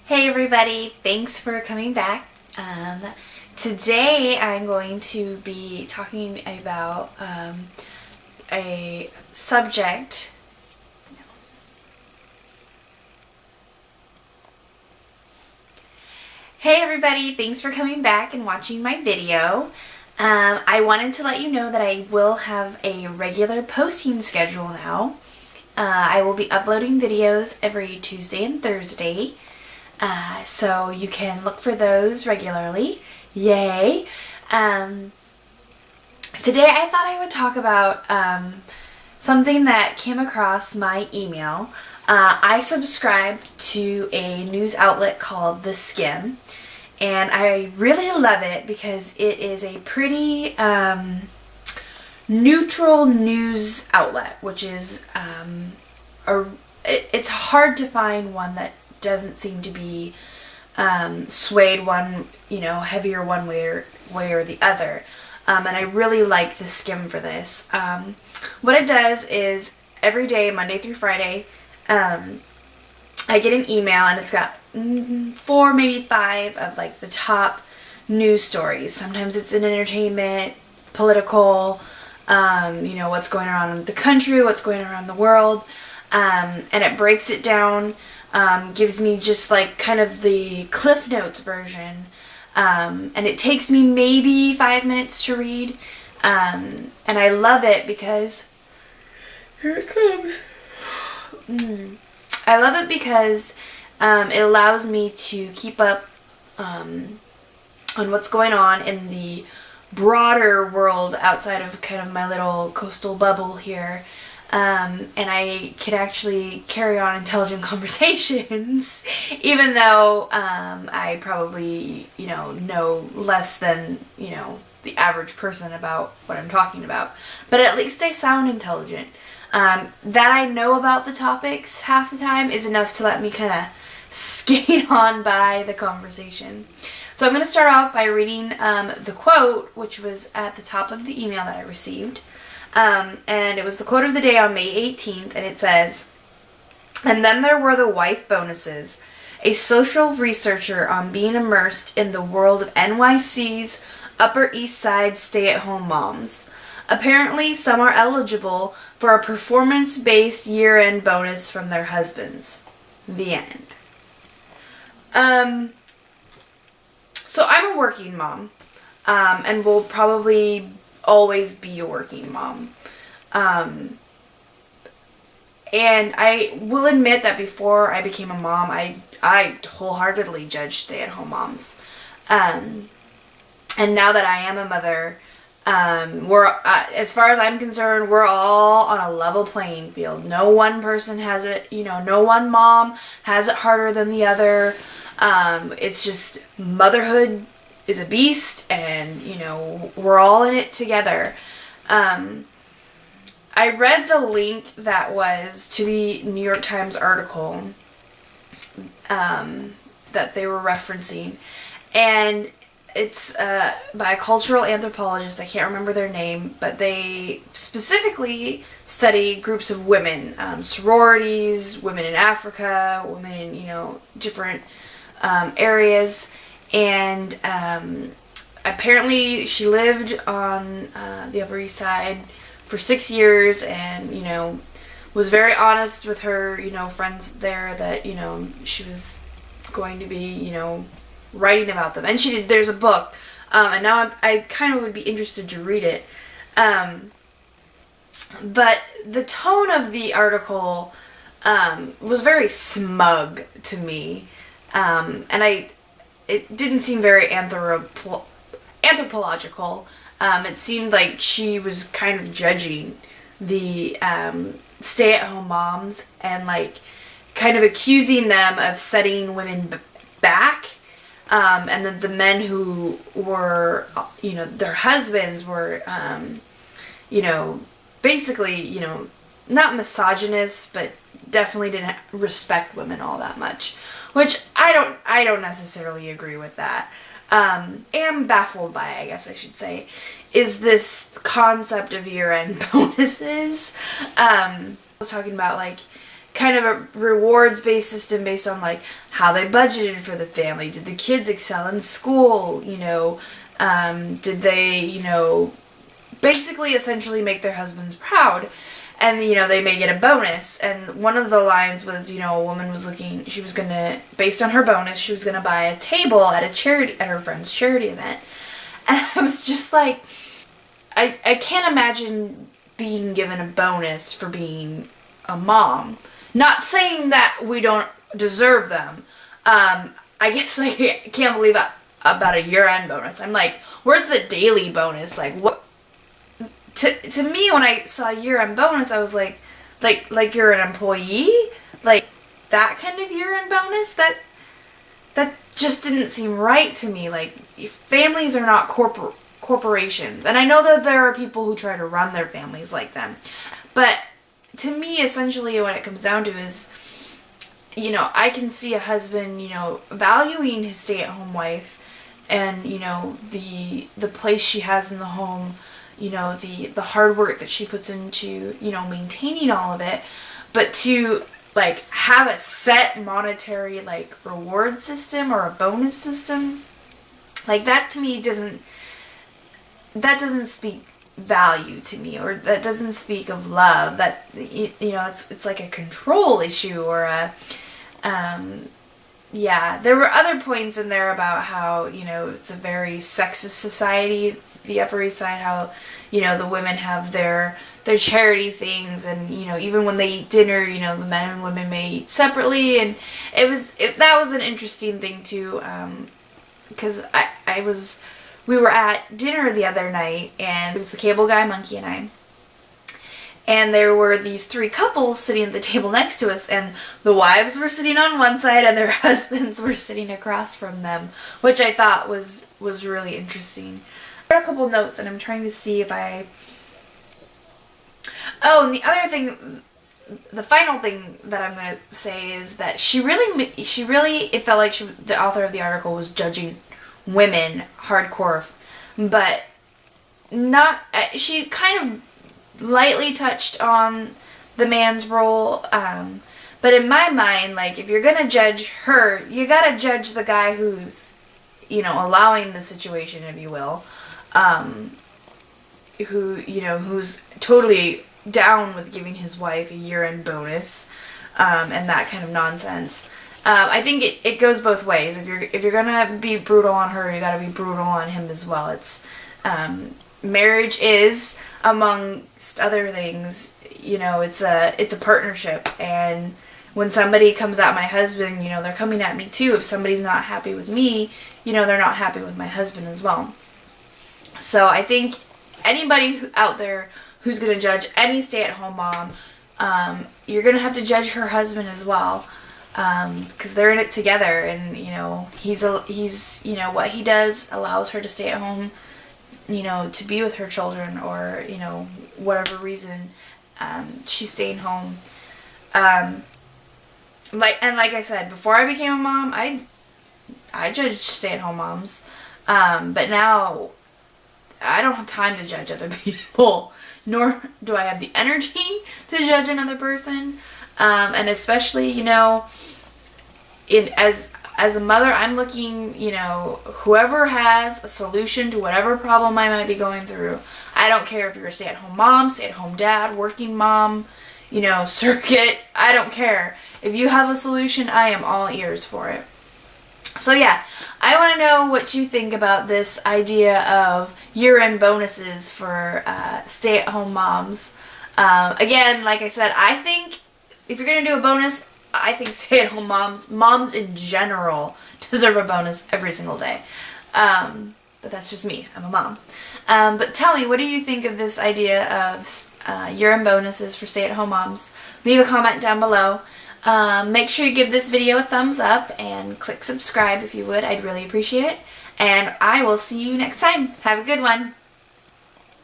Hey everybody, thanks for coming back. Today I'm going to be talking about a subject. Hey everybody, thanks for coming back and watching my video. I wanted to let you know that I will have a regular posting schedule now. I will be uploading videos every Tuesday and Thursday. So you can look for those regularly. Yay! Today I thought I would talk about something that came across my email. I subscribe to a news outlet called The Skim, and I really love it because it is a pretty neutral news outlet, which is it's hard to find one that doesn't seem to be swayed one, heavier one way or the other. And I really like The Skim for this. What it does is every day, Monday through Friday, I get an email and it's got 4, maybe 5 of like the top news stories. Sometimes it's in entertainment, political, what's going on in the country, what's going on around the world, and it breaks it down. Gives me just like kind of the Cliff Notes version, and it takes me maybe 5 minutes to read, and I love it because here it comes. I love it because it allows me to keep up on what's going on in the broader world outside of kind of my little coastal bubble here. And I can actually carry on intelligent conversations, even though I probably, know less than, the average person about what I'm talking about. But at least I sound intelligent. That I know about the topics half the time is enough to let me kind of skate on by the conversation. So I'm going to start off by reading the quote, which was at the top of the email that I received. And it was the quote of the day on May 18th, and it says, "And then there were the wife bonuses, a social researcher on being immersed in the world of NYC's Upper East Side stay-at-home moms. Apparently, some are eligible for a performance-based year-end bonus from their husbands. The end." So I'm a working mom, and will probably always be a working mom. And I will admit that before I became a mom, I wholeheartedly judged stay-at-home moms. And now that I am a mother, we're as far as I'm concerned, we're all on a level playing field. No one person has it, no one mom has it harder than the other. It's just motherhood is a beast, and we're all in it together. I read the link that was to the New York Times article that they were referencing, and it's by a cultural anthropologist. I can't remember their name, but they specifically study groups of women, sororities, women in Africa, women in different areas. And apparently she lived on the Upper East Side for 6 years, and was very honest with her friends there that she was going to be writing about them, and she did. There's a book, and now I kind of would be interested to read it. But the tone of the article was very smug to me, and it didn't seem very anthropological. It seemed like she was kind of judging the stay-at-home moms and like kind of accusing them of setting women back. And then the men who were, their husbands were, basically, not misogynist, but definitely didn't respect women all that much. Which I don't necessarily agree with that. Am baffled by, I guess I should say, is this concept of year-end bonuses. I was talking about like kind of a rewards-based system based on like how they budgeted for the family. Did the kids excel in school? You know, did they, you know, basically essentially make their husbands proud? And, you know, they may get a bonus. And one of the lines was, you know, a woman was looking, she was going to, based on her bonus, she was going to buy a table at her friend's charity event. And I was just like, I can't imagine being given a bonus for being a mom. Not saying that we don't deserve them. I guess I can't believe about a year-end bonus. I'm like, where's the daily bonus? Like, what? To me, when I saw year-end bonus, I was like you're an employee? Like, that kind of year-end bonus? That just didn't seem right to me. Like, families are not corporations. And I know that there are people who try to run their families like them. But to me, essentially, what it comes down to is, you know, I can see a husband, you know, valuing his stay-at-home wife and, you know, the place she has in the home, you know, the hard work that she puts into, you know, maintaining all of it, but to, like, have a set monetary, like, reward system or a bonus system, like, that to me doesn't speak value to me, or that doesn't speak of love. That, you know, it's like a control issue, or a, yeah, there were other points in there about how, you know, it's a very sexist society, the Upper East Side, how, you know, the women have their charity things, and, you know, even when they eat dinner, you know, the men and women may eat separately, and that was an interesting thing too, because we were at dinner the other night, and it was the cable guy, Monkey, and I. And there were these 3 couples sitting at the table next to us, and the wives were sitting on one side and their husbands were sitting across from them, which I thought was really interesting. I got a couple notes, and I'm trying to see if I... Oh, and the other thing, the final thing that I'm going to say is that she really, it felt like the author of the article was judging women hardcore, but not, she kind of lightly touched on the man's role, but in my mind, like, if you're gonna judge her, you gotta judge the guy who's, you know, allowing the situation, if you will, who, you know, who's totally down with giving his wife a year-end bonus, and that kind of nonsense. I think it goes both ways. If you're gonna be brutal on her, you gotta be brutal on him as well. It's marriage is, amongst other things, you know, it's a partnership, and when somebody comes at my husband, you know, they're coming at me too. If somebody's not happy with me, you know, they're not happy with my husband as well. So I think anybody out there who's gonna judge any stay-at-home mom, you're gonna have to judge her husband as well. Because they're in it together, and, you know, he's, you know, what he does allows her to stay at home, you know, to be with her children, or, you know, whatever reason, she's staying home. Like I said, before I became a mom, I judged stay-at-home moms, but now I don't have time to judge other people, nor do I have the energy to judge another person. And especially, you know, as a mother, I'm looking, you know, whoever has a solution to whatever problem I might be going through. I don't care if you're a stay-at-home mom, stay-at-home dad, working mom, you know, surrogate. I don't care. If you have a solution, I am all ears for it. So yeah, I want to know what you think about this idea of year-end bonuses for stay-at-home moms. Again, like I said, I think if you're going to do a bonus, I think stay-at-home moms in general, deserve a bonus every single day. But that's just me. I'm a mom. But tell me, what do you think of this idea of year-end bonuses for stay-at-home moms? Leave a comment down below. Make sure you give this video a thumbs up and click subscribe if you would. I'd really appreciate it. And I will see you next time. Have a good one.